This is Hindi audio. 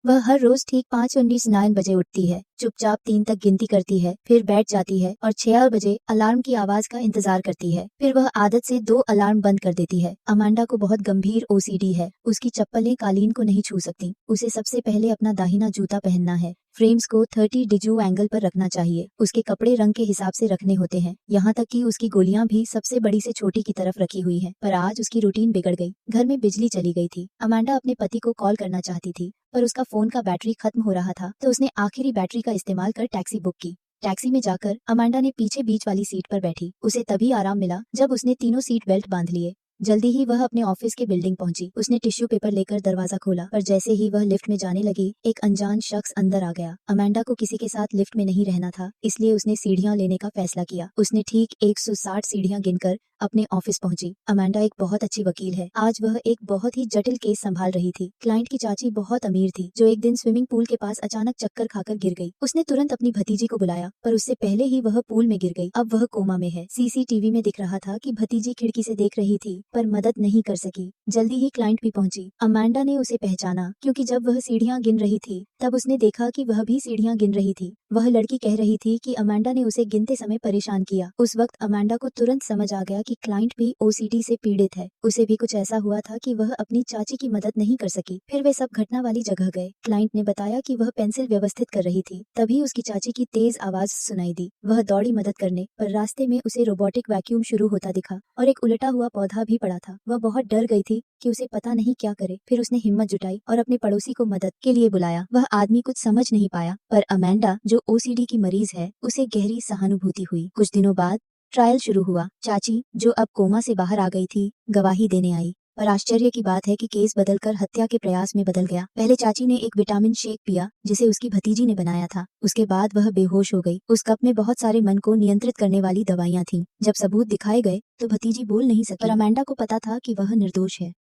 वह हर रोज ठीक 5:19 बजे उठती है, चुपचाप 3 तक गिनती करती है, फिर बैठ जाती है और 6 बजे अलार्म की आवाज का इंतजार करती है। फिर वह आदत से 2 अलार्म बंद कर देती है। अमांडा को बहुत गंभीर ओसीडी है। उसकी चप्पलें कालीन को नहीं छू सकती। उसे सबसे पहले अपना दाहिना जूता पहनना है। फ्रेम्स को 30 डिग्री एंगल पर रखना चाहिए। उसके कपड़े रंग के हिसाब से रखने होते हैं। यहाँ तक कि उसकी गोलियां भी सबसे बड़ी से छोटी की तरफ रखी हुई है। पर आज उसकी रूटीन बिगड़ गई। घर में बिजली चली गई थी। अमांडा अपने पति को कॉल करना चाहती थी, पर उसका फोन का बैटरी खत्म हो रहा था, तो उसने आखिरी बैटरी का इस्तेमाल कर टैक्सी बुक की। टैक्सी में जाकर अमांडा ने पीछे बीच वाली सीट पर बैठी। उसे तभी आराम मिला जब उसने तीनों सीट बेल्ट बांध लिए। जल्दी ही वह अपने ऑफिस के बिल्डिंग पहुंची। उसने टिश्यू पेपर लेकर दरवाजा खोला, पर जैसे ही वह लिफ्ट में जाने लगी, एक अनजान शख्स अंदर आ गया। अमांडा को किसी के साथ लिफ्ट में नहीं रहना था, इसलिए उसने सीढ़ियां लेने का फैसला किया। उसने ठीक 160 सीढ़ियां गिनकर अपने ऑफिस पहुंची। अमांडा एक बहुत अच्छी वकील है। आज वह एक बहुत ही जटिल केस संभाल रही थी। क्लाइंट की चाची बहुत अमीर थी, जो एक दिन स्विमिंग पूल के पास अचानक चक्कर खाकर गिर गई। उसने तुरंत अपनी भतीजी को बुलाया, पर उससे पहले ही वह पूल में गिर गई। अब वह कोमा में है। सीसीटीवी में दिख रहा था कि भतीजी खिड़की से देख रही थी, पर मदद नहीं कर सकी। जल्दी ही क्लाइंट भी पहुंची। अमांडा ने उसे पहचाना, क्योंकि जब वह सीढ़ियां गिन रही थी, तब उसने देखा कि वह भी सीढ़ियां गिन रही थी। वह लड़की कह रही थी कि अमांडा ने उसे गिनते समय परेशान किया। उस वक्त अमांडा को तुरंत समझ आ गया कि क्लाइंट भी ओसीडी से पीड़ित है। उसे भी कुछ ऐसा हुआ था कि वह अपनी चाची की मदद नहीं कर सकी। फिर वे सब घटना वाली जगह गए। क्लाइंट ने बताया कि वह पेंसिल व्यवस्थित कर रही थी। तभी उसकी चाची की तेज आवाज सुनाई दी। वह दौड़ी मदद करने, पर रास्ते में उसे रोबोटिक वैक्यूम शुरू होता दिखा और एक उलटा हुआ पौधा भी पड़ा था। वह बहुत डर गई थी कि उसे पता नहीं क्या करे। फिर उसने हिम्मत जुटाई और अपने पड़ोसी को मदद के लिए बुलाया। वह आदमी कुछ समझ नहीं पाया, पर अमांडा, जो ओसीडी की मरीज है, उसे गहरी सहानुभूति हुई। कुछ दिनों बाद ट्रायल शुरू हुआ। चाची, जो अब कोमा से बाहर आ गई थी, गवाही देने आई। पर आश्चर्य की बात है कि केस बदलकर हत्या के प्रयास में बदल गया। पहले चाची ने एक विटामिन शेक पिया, जिसे उसकी भतीजी ने बनाया था। उसके बाद वह बेहोश हो गई। उस कप में बहुत सारे मन को नियंत्रित करने वाली दवाइयां थीं। जब सबूत दिखाए गए, तो भतीजी बोल नहीं सकी, पर अमांडा को पता था कि वह निर्दोष है।